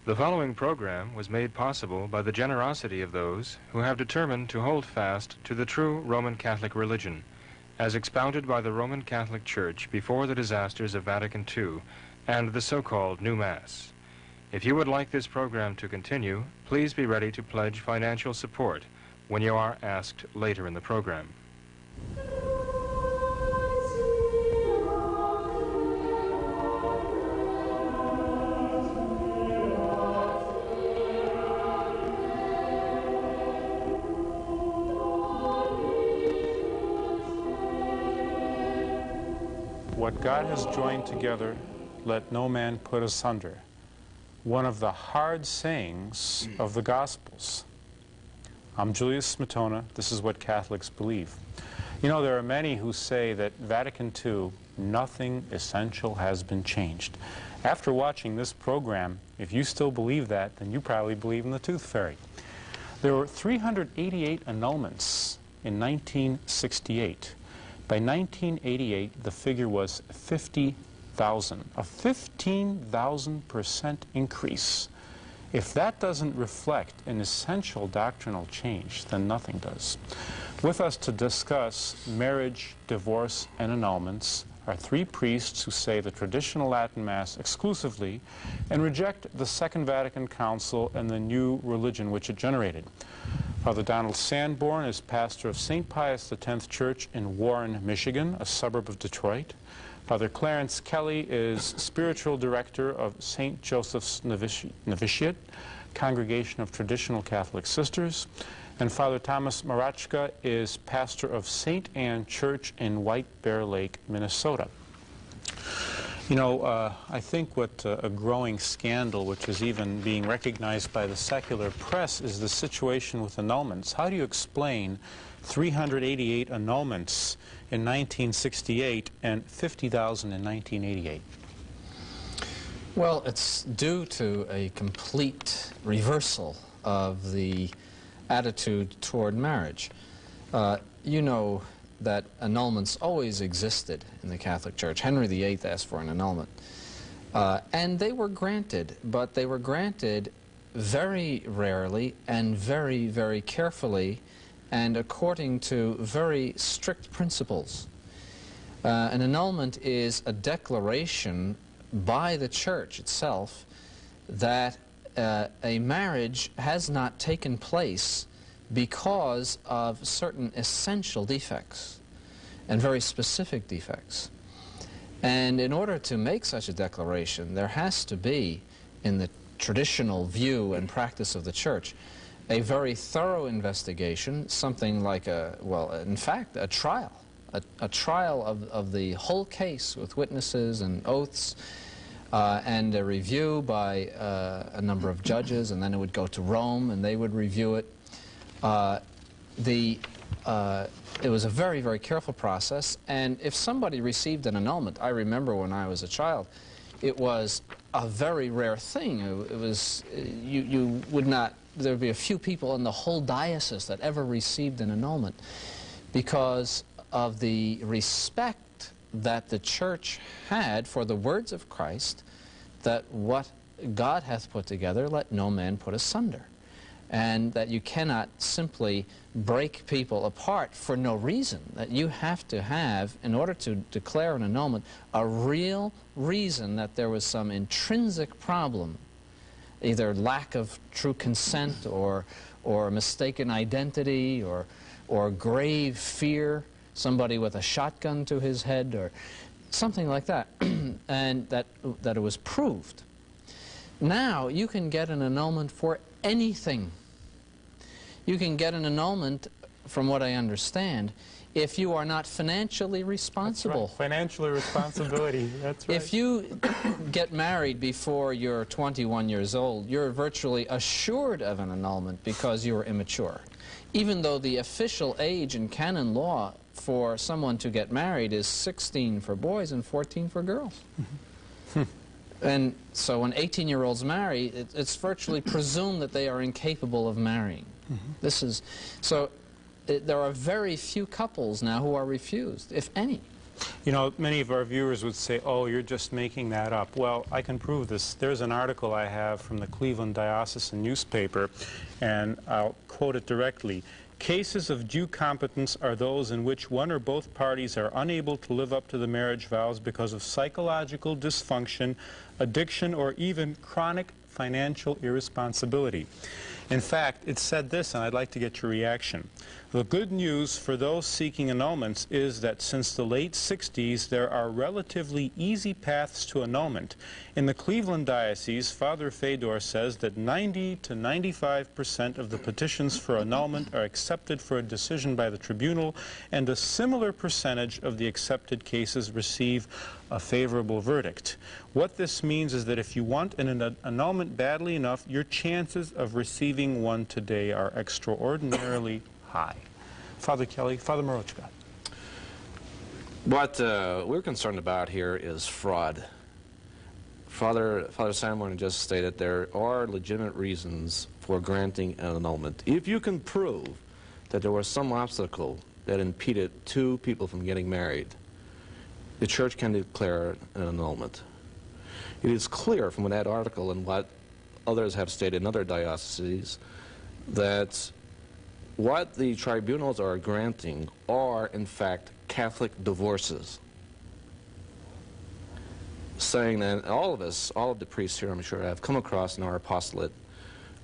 The following program was made possible by the generosity of those who have determined to hold fast to the true Roman Catholic religion, as expounded by the Roman Catholic Church before the disasters of Vatican II and the so-called New Mass. If you would like this program to continue, please be ready to pledge financial support when you are asked later in the program. What God has joined together, let no man put asunder. One of the hard sayings of the Gospels. I'm Julius Smetona. This is what Catholics believe. You know, there are many who say that Vatican II, nothing essential has been changed. After watching this program, if you still believe that, then you probably believe in the Tooth Fairy. There were 388 annulments in 1968. By 1988, the figure was 50,000, a 15,000% increase. If that doesn't reflect an essential doctrinal change, then nothing does. With us to discuss marriage, divorce, and annulments are three priests who say the traditional Latin Mass exclusively and reject the Second Vatican Council and the new religion which it generated. Father Donald Sanborn is pastor of St. Pius X Church in Warren, Michigan, a suburb of Detroit. Father Clarence Kelly is spiritual director of St. Joseph's Novitiate, Congregation of Traditional Catholic Sisters. And Father Thomas Marraige is pastor of St. Anne Church in White Bear Lake, Minnesota. You know, I think what a growing scandal, which is even being recognized by the secular press, is the situation with annulments. How do you explain 388 annulments in 1968 and 50,000 in 1988? Well, it's due to a complete reversal of the attitude toward marriage. You know that annulments always existed in the Catholic Church. Henry VIII asked for an annulment. And they were granted, but they were granted very rarely and very, very carefully and according to very strict principles. An annulment is a declaration by the Church itself that a marriage has not taken place because of certain essential defects and very specific defects. And in order to make such a declaration, there has to be, in the traditional view and practice of the Church, a very thorough investigation, something like in fact, a trial. A trial of the whole case with witnesses and oaths, and a review by a number of judges, and then it would go to Rome and they would review it. It was a very, very careful process, and if somebody received an annulment, I remember when I was a child, it was a very rare thing. It was, you would not, there would be a few people in the whole diocese that ever received an annulment because of the respect that the Church had for the words of Christ, that what God hath put together, let no man put asunder. And that you cannot simply break people apart for no reason, that you have to have, in order to declare an annulment, a real reason that there was some intrinsic problem, either lack of true consent or mistaken identity or grave fear, somebody with a shotgun to his head or something like that, and that it was proved. Now you can get an annulment for anything. You can get an annulment, from what I understand, if you are not financially responsible. That's right. Financial responsibility, that's right. If you get married before you're 21 years old, you're virtually assured of an annulment because you are immature. Even though the official age in canon law for someone to get married is 16 for boys and 14 for girls. And so when 18-year-olds marry, it's virtually presumed that they are incapable of marrying. There are very few couples now who are refused, if any. You know, many of our viewers would say, oh, you're just making that up. Well, I can prove this. There's an article I have from the Cleveland Diocesan newspaper, and I'll quote it directly. Cases of due competence are those in which one or both parties are unable to live up to the marriage vows because of psychological dysfunction, addiction, or even chronic financial irresponsibility. In fact, it said this, and I'd like to get your reaction. The good news for those seeking annulments is that since the late 60s, there are relatively easy paths to annulment. In the Cleveland Diocese, Father Fedor says that 90 to 95% of the petitions for annulment are accepted for a decision by the tribunal, and a similar percentage of the accepted cases receive a favorable verdict. What this means is that if you want an annulment badly enough, your chances of receiving one today are extraordinarily high. Father Kelly, Father Marraige. What we're concerned about here is fraud. Father Sanborn just stated there are legitimate reasons for granting an annulment. If you can prove that there was some obstacle that impeded two people from getting married, the church can declare an annulment. It is clear from that article and what others have stated in other dioceses that what the tribunals are granting are, in fact, Catholic divorces. Saying that all of us, all of the priests here, I'm sure, have come across in our apostolate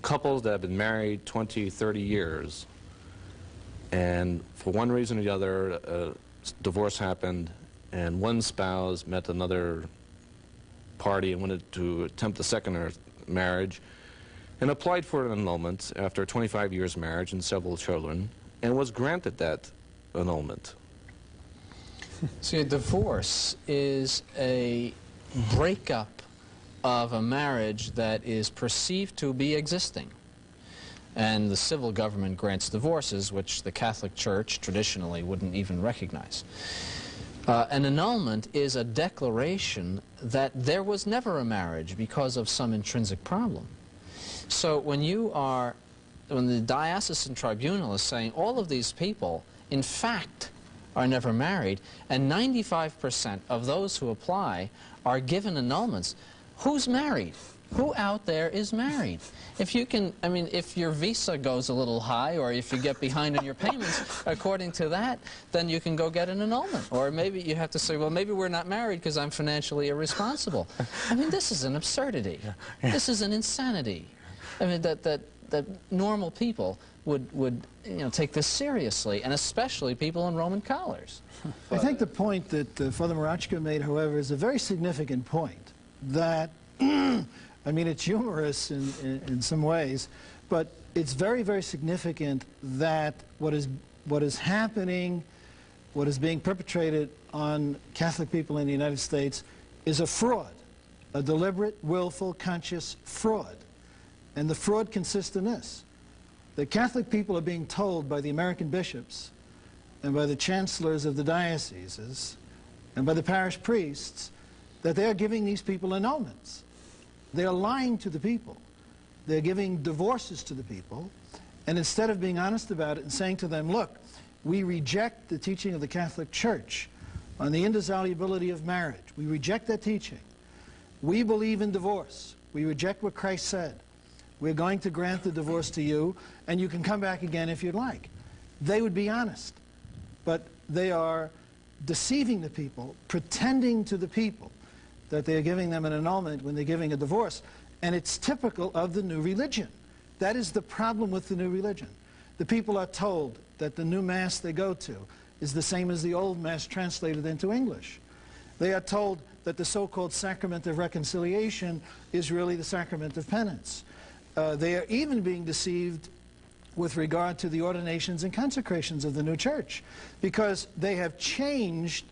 couples that have been married 20, 30 years, and for one reason or the other, a divorce happened, and one spouse met another party and wanted to attempt a second marriage, and applied for an annulment after 25 years marriage and several children, and was granted that annulment. See, a divorce is a breakup of a marriage that is perceived to be existing. And the civil government grants divorces, which the Catholic Church traditionally wouldn't even recognize. An annulment is a declaration that there was never a marriage because of some intrinsic problem. So when the diocesan tribunal is saying all of these people, in fact, are never married, and 95% of those who apply are given annulments, who's married? Who out there is married? If you can, I mean, if your visa goes a little high, or if you get behind on your payments, according to that, then you can go get an annulment. Or maybe you have to say, well, maybe we're not married because I'm financially irresponsible. I mean, this is an absurdity. This is an insanity. I mean, that normal people would take this seriously, and especially people in Roman collars. I think the point that Father Marraige made, however, is a very significant point. That, I mean, it's humorous in some ways, but it's very, very significant that what is happening, what is being perpetrated on Catholic people in the United States is a fraud, a deliberate, willful, conscious fraud. And the fraud consists in this. The Catholic people are being told by the American bishops and by the chancellors of the dioceses and by the parish priests that they are giving these people annulments. They are lying to the people. They're giving divorces to the people. And instead of being honest about it and saying to them, look, we reject the teaching of the Catholic Church on the indissolubility of marriage. We reject that teaching. We believe in divorce. We reject what Christ said. We're going to grant the divorce to you, and you can come back again if you'd like. They would be honest. But they are deceiving the people, pretending to the people that they're giving them an annulment when they're giving a divorce. And it's typical of the new religion. That is the problem with the new religion. The people are told that the new Mass they go to is the same as the old Mass translated into English. They are told that the so-called sacrament of reconciliation is really the sacrament of penance. They are even being deceived with regard to the ordinations and consecrations of the new church, because they have changed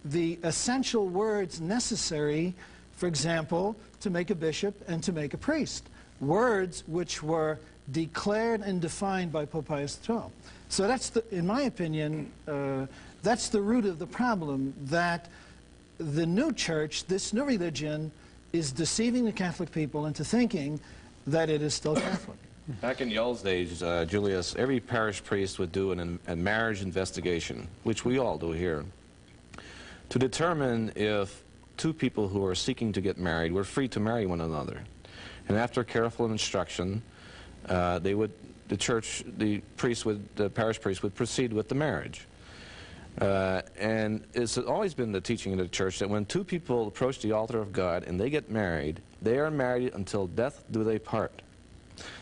the essential words necessary, for example, to make a bishop and to make a priest. Words which were declared and defined by Pope Pius XII. So that's, in my opinion, that's the root of the problem, that the new church, this new religion, is deceiving the Catholic people into thinking that it is still Catholic. Back in the old days, Julius, every parish priest would do a marriage investigation, which we all do here, to determine if two people who are seeking to get married were free to marry one another. And after careful instruction, the parish priest would proceed with the marriage. And it's always been the teaching of the church that when two people approach the altar of God and they get married, they are married until death do they part.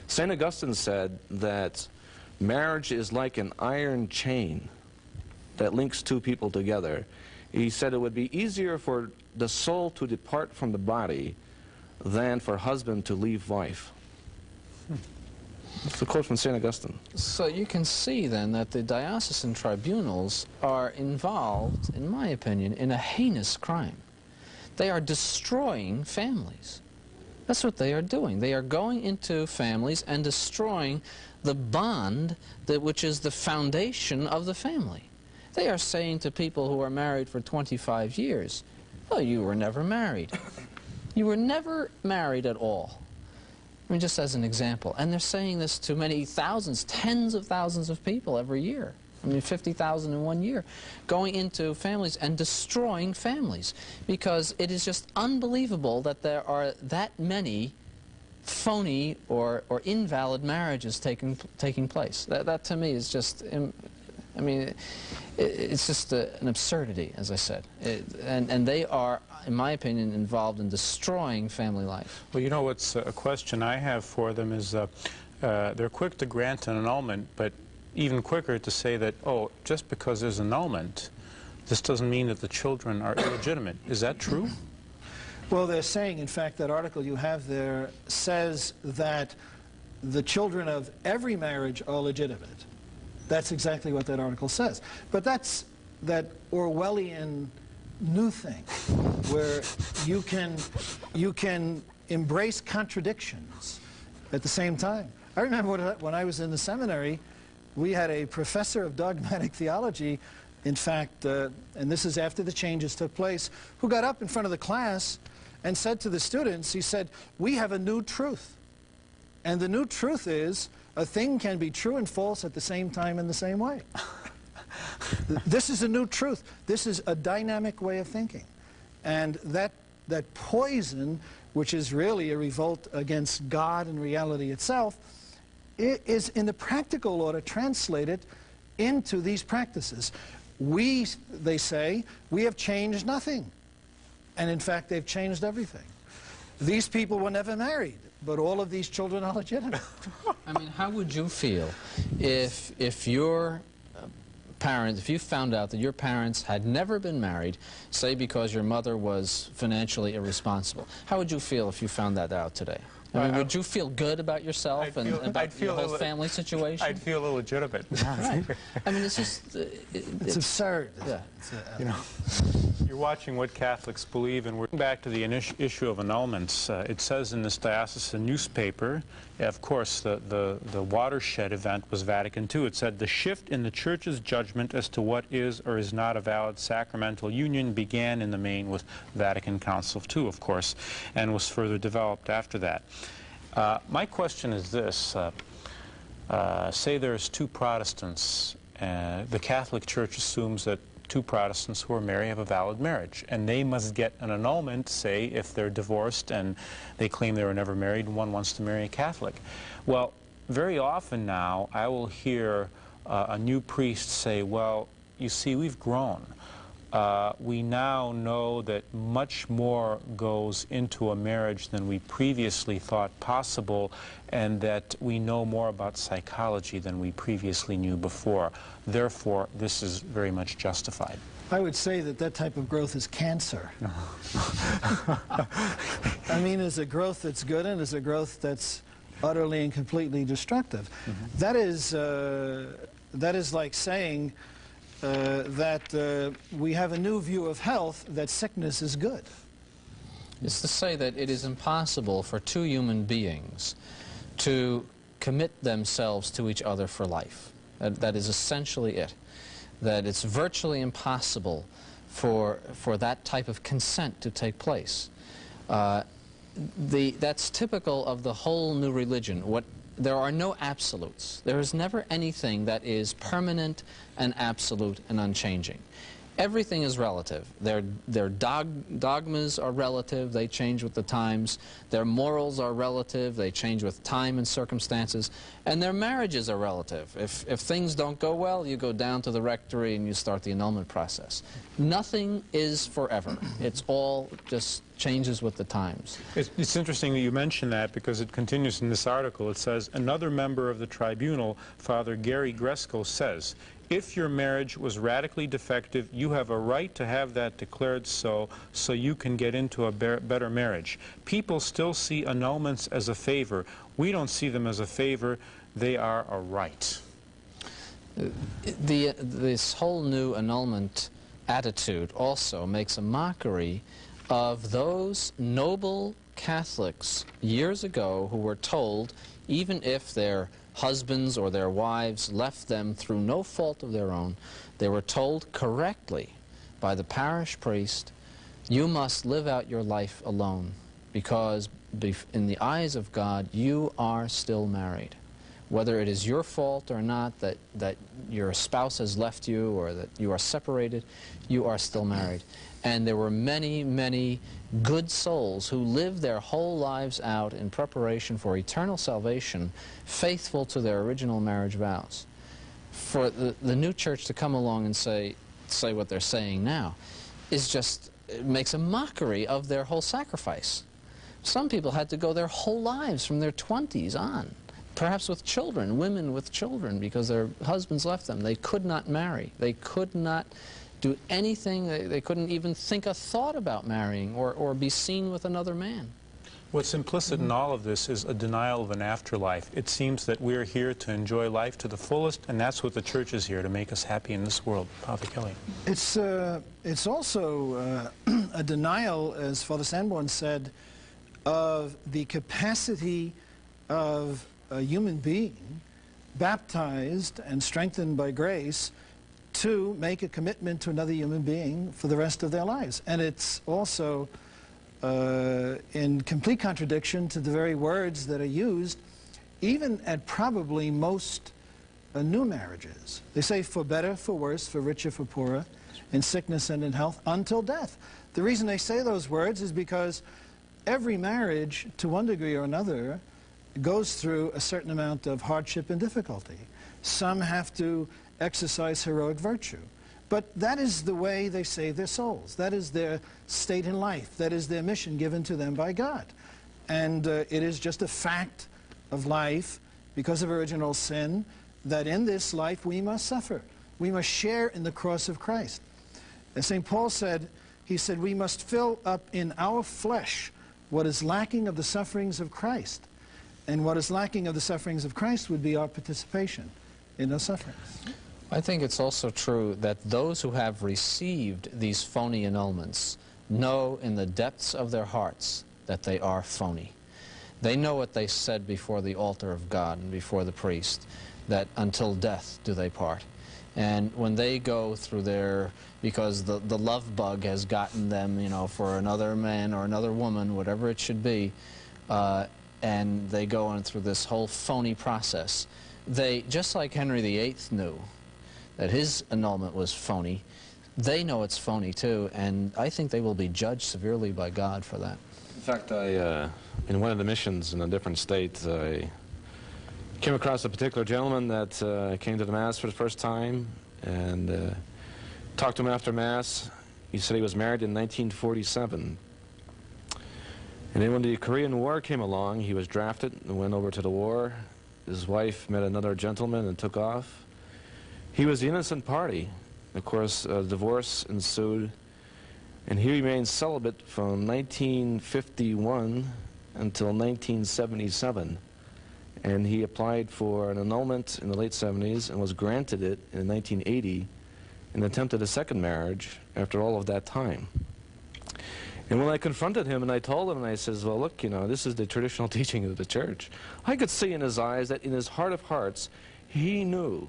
St. Augustine said that marriage is like an iron chain that links two people together. He said it would be easier for the soul to depart from the body than for husband to leave wife. It's a quote from St. Augustine. So you can see then that the diocesan tribunals are involved, in my opinion, in a heinous crime. They are destroying families. That's what they are doing. They are going into families and destroying the bond which is the foundation of the family. They are saying to people who are married for 25 years, well, you were never married. You were never married at all. I mean, just as an example. And they're saying this to many thousands, tens of thousands of people every year. I mean, 50,000 in 1 year, going into families and destroying families. Because it is just unbelievable that there are that many phony or invalid marriages taking place. That to me is just, I mean, it's just an absurdity, as I said. And they are, in my opinion, involved in destroying family life. Well, you know, what's a question I have for them is they're quick to grant an annulment, but even quicker to say that, oh, just because there's annulment, this doesn't mean that the children are illegitimate. Is that true? Well, they're saying, in fact, that article you have there says that the children of every marriage are legitimate. That's exactly what that article says. But that's that Orwellian new thing where you can embrace contradictions at the same time. I remember when I was in the seminary, we had a professor of dogmatic theology, in fact, and this is after the changes took place, who got up in front of the class and said to the students, he said, we have a new truth. And the new truth is a thing can be true and false at the same time in the same way. This is a new truth. This is a dynamic way of thinking. And that poison, which is really a revolt against God and reality itself, it is in the practical order translated into these practices. They say, we have changed nothing. And in fact, they've changed everything. These people were never married, but all of these children are legitimate. I mean, how would you feel if your parents, if you found out that your parents had never been married, say because your mother was financially irresponsible? How would you feel if you found that out today? I mean, would you feel good about yourself and about your whole family situation? I'd feel illegitimate. Right. I mean, it's just... it's absurd. Yeah. You know, you're watching What Catholics Believe, and we're back to the issue of annulments. It says in this diocesan newspaper, of course, the watershed event was Vatican II. It said, the shift in the Church's judgment as to what is or is not a valid sacramental union began in the main with Vatican Council II, of course, and was further developed after that. My question is this. Say there's two Protestants. The Catholic Church assumes that two Protestants who are married have a valid marriage, and they must get an annulment, say, if they're divorced and they claim they were never married and one wants to marry a Catholic. Well, very often now I will hear a new priest say, well, you see, we've grown. We now know that much more goes into a marriage than we previously thought possible, and that we know more about psychology than we previously knew before. Therefore, this is very much justified. I would say that that type of growth is cancer. I mean, there's a growth that's good and there's a growth that's utterly and completely destructive. Mm-hmm. That is like saying that we have a new view of health, that sickness is good. It's to say that it is impossible for two human beings to commit themselves to each other for life. That is essentially it. That it's virtually impossible for that type of consent to take place. That's typical of the whole new religion. There are no absolutes. There is never anything that is permanent and absolute and unchanging. Everything is relative. Their dogmas are relative. They change with the times. Their morals are relative. They change with time and circumstances. And their marriages are relative. If things don't go well, you go down to the rectory and you start the annulment process. Nothing is forever. It's all just changes with the times. It's interesting that you mention that, because it continues in this article. It says, another member of the tribunal, Father Gary Gresco, says, if your marriage was radically defective, you have a right to have that declared so you can get into a better marriage. People still see annulments as a favor. We don't see them as a favor. They are a right. This whole new annulment attitude also makes a mockery of those noble Catholics years ago who were told, even if their husbands or their wives left them through no fault of their own, they were told correctly by the parish priest, you must live out your life alone, because in the eyes of God you are still married. Whether it is your fault or not that your spouse has left you or that you are separated, you are still married. And there were many, many good souls who lived their whole lives out in preparation for eternal salvation, faithful to their original marriage vows. For the new church to come along and say what they're saying now is just, it makes a mockery of their whole sacrifice. Some people had to go their whole lives from their 20s on, perhaps with children, women with children, because their husbands left them. They could not marry. They could not do anything. They couldn't even think a thought about marrying or be seen with another man. What's implicit in all of this is a denial of an afterlife. It seems that we're here to enjoy life to the fullest, and that's what the church is here, to make us happy in this world. Father Kelly. It's also a denial, as Father Sanborn said, of the capacity of a human being baptized and strengthened by grace to make a commitment to another human being for the rest of their lives. And it's also in complete contradiction to the very words that are used even at probably most new marriages. They say, for better, for worse, for richer, for poorer, in sickness and in health, until death. The reason they say those words is because every marriage, to one degree or another, goes through a certain amount of hardship and difficulty. Some have to exercise heroic virtue. But that is the way they save their souls. That is their state in life. That is their mission given to them by God. And it is just a fact of life, because of original sin, that in this life we must suffer. We must share in the cross of Christ. As St. Paul said, he said, we must fill up in our flesh what is lacking of the sufferings of Christ. And what is lacking of the sufferings of Christ would be our participation in those sufferings. I think it's also true that those who have received these phony annulments know in the depths of their hearts that they are phony. They know what they said before the altar of God and before the priest, that until death do they part. And when they go through their, because the love bug has gotten them, you know, for another man or another woman, whatever it should be, and they go on through this whole phony process, they, just like Henry VIII knew that his annulment was phony, they know it's phony too, and I think they will be judged severely by God for that. In fact, in one of the missions in a different state, I came across a particular gentleman that came to the Mass for the first time, and talked to him after Mass. He said he was married in 1947. And then when the Korean War came along, he was drafted and went over to the war. His wife met another gentleman and took off. He was the innocent party. Of course, a divorce ensued, and he remained celibate from 1951 until 1977. And he applied for an annulment in the late 70s and was granted it in 1980 and attempted a second marriage after all of that time. And when I confronted him and I told him, and I says, well, look, you know, this is the traditional teaching of the church, I could see in his eyes that in his heart of hearts, he knew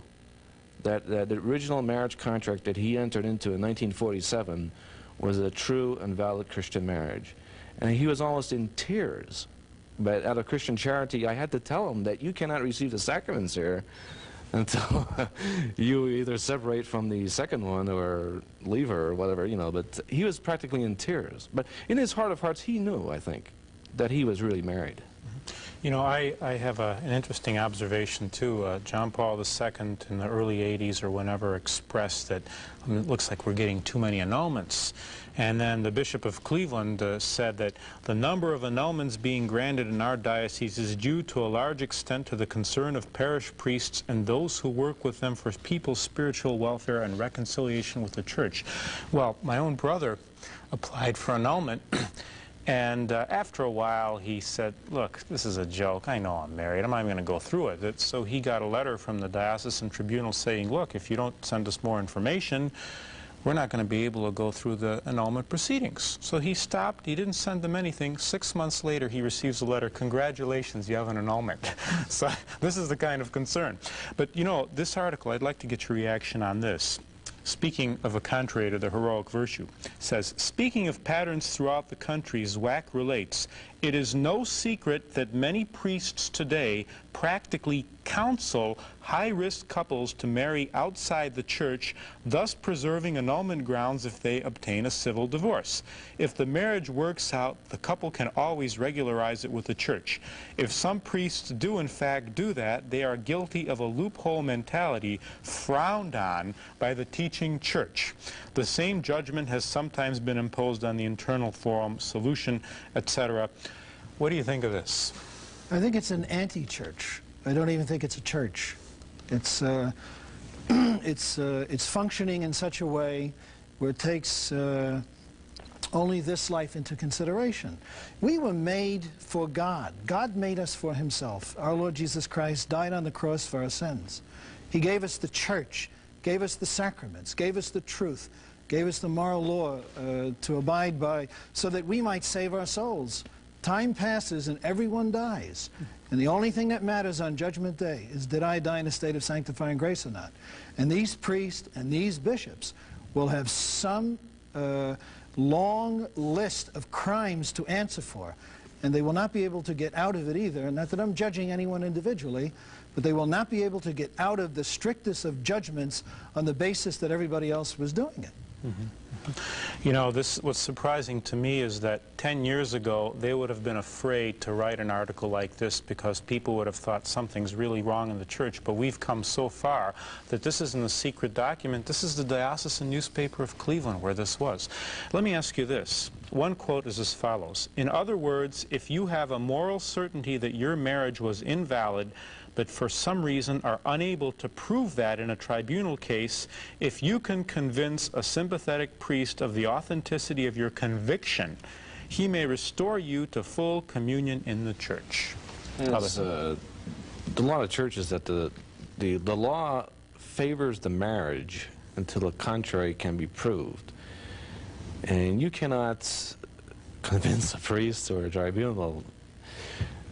that the original marriage contract that he entered into in 1947 was a true and valid Christian marriage. And he was almost in tears. But out of Christian charity, I had to tell him that you cannot receive the sacraments here until you either separate from the second one or leave her or whatever, you know. But he was practically in tears. But in his heart of hearts, he knew, I think, that he was really married. You know, I have an interesting observation, too. John Paul II in the early 80s or whenever expressed that it looks like we're getting too many annulments. And then the Bishop of Cleveland said that the number of annulments being granted in our diocese is due to a large extent to the concern of parish priests and those who work with them for people's spiritual welfare and reconciliation with the Church. Well, my own brother applied for annulment. And after a while, he said, look, this is a joke. I know I'm married. I'm not even going to go through it. So he got a letter from the diocesan tribunal saying, look, if you don't send us more information, we're not going to be able to go through the annulment proceedings. So he stopped. He didn't send them anything. 6 months later, he receives a letter, congratulations, you have an annulment. So this is the kind of concern. But, you know, this article, I'd like to get your reaction on this. Speaking of a contrary to the heroic virtue, says, speaking of patterns throughout the country, Zwack relates, it is no secret that many priests today practically counsel high-risk couples to marry outside the church, thus preserving annulment grounds if they obtain a civil divorce. If the marriage works out, the couple can always regularize it with the church. If some priests do in fact do that, they are guilty of a loophole mentality frowned on by the teaching church. The same judgment has sometimes been imposed on the internal forum, solution, etc. What do you think of this? I think it's an anti-church. I don't even think it's a church. It's it's functioning in such a way where it takes only this life into consideration. We were made for God. God made us for himself. Our Lord Jesus Christ died on the cross for our sins. He gave us the church, gave us the sacraments, gave us the truth, gave us the moral law to abide by so that we might save our souls. Time passes and everyone dies. And the only thing that matters on Judgment Day is, did I die in a state of sanctifying grace or not? And these priests and these bishops will have some long list of crimes to answer for. And they will not be able to get out of it either. Not that I'm judging anyone individually, but they will not be able to get out of the strictest of judgments on the basis that everybody else was doing it. You know, what's surprising to me is that 10 years ago, they would have been afraid to write an article like this because people would have thought something's really wrong in the church. But we've come so far that this isn't a secret document. This is the diocesan newspaper of Cleveland where this was. Let me ask you this. One quote is as follows. In other words, if you have a moral certainty that your marriage was invalid, but for some reason are unable to prove that in a tribunal case, if you can convince a sympathetic priest of the authenticity of your conviction, he may restore you to full communion in the church. It's a lot of churches that the law favors the marriage until the contrary can be proved. And you cannot convince a priest or a tribunal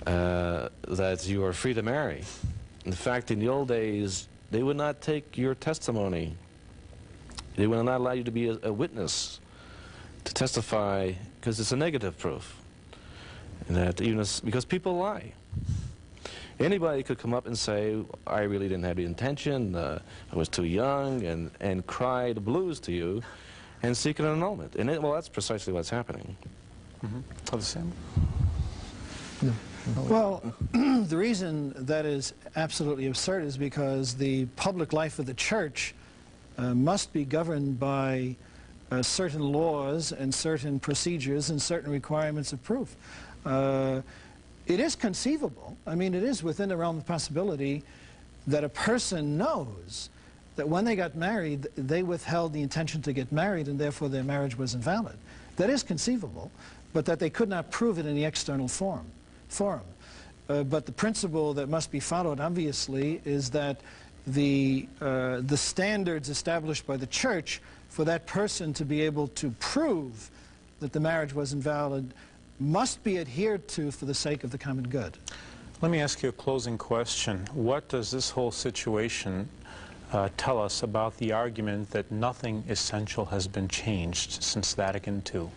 that you are free to marry. In fact, in the old days, they would not take your testimony. They would not allow you to be a witness to testify, because it's a negative proof. And that even because people lie. Anybody could come up and say, I really didn't have the intention, I was too young, and cry the blues to you and seek an annulment. And well, that's precisely what's happening. Father Sam? No. Well, the reason that is absolutely absurd is because the public life of the church must be governed by certain laws and certain procedures and certain requirements of proof. It is conceivable, I mean, it is within the realm of possibility that a person knows that when they got married, they withheld the intention to get married and therefore their marriage was invalid. That is conceivable, but that they could not prove it in the external forum. But the principle that must be followed, obviously, is that the standards established by the church for that person to be able to prove that the marriage was invalid must be adhered to for the sake of the common good. Let me ask you a closing question. What does this whole situation tell us about the argument that nothing essential has been changed since Vatican II?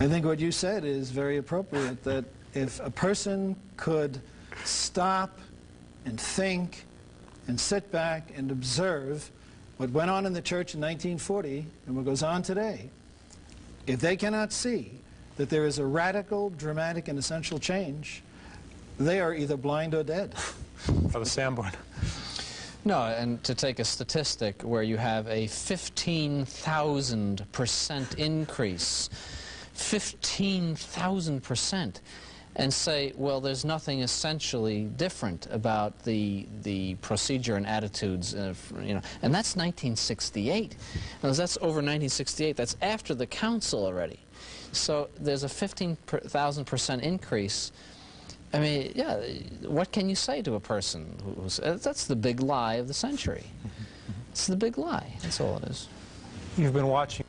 I think what you said is very appropriate, that if a person could stop and think and sit back and observe what went on in the church in 1940 and what goes on today, if they cannot see that there is a radical, dramatic, and essential change, they are either blind or dead. Father Sanborn. No, and to take a statistic where you have a 15,000% increase, 15,000%, and say, well, there's nothing essentially different about the procedure and attitudes, you know, and that's 1968. Now, that's over 1968. That's after the council already. So there's a 15,000% increase. I mean, yeah, what can you say to a person who's... that's the big lie of the century. It's the big lie. That's all it is. You've been watching...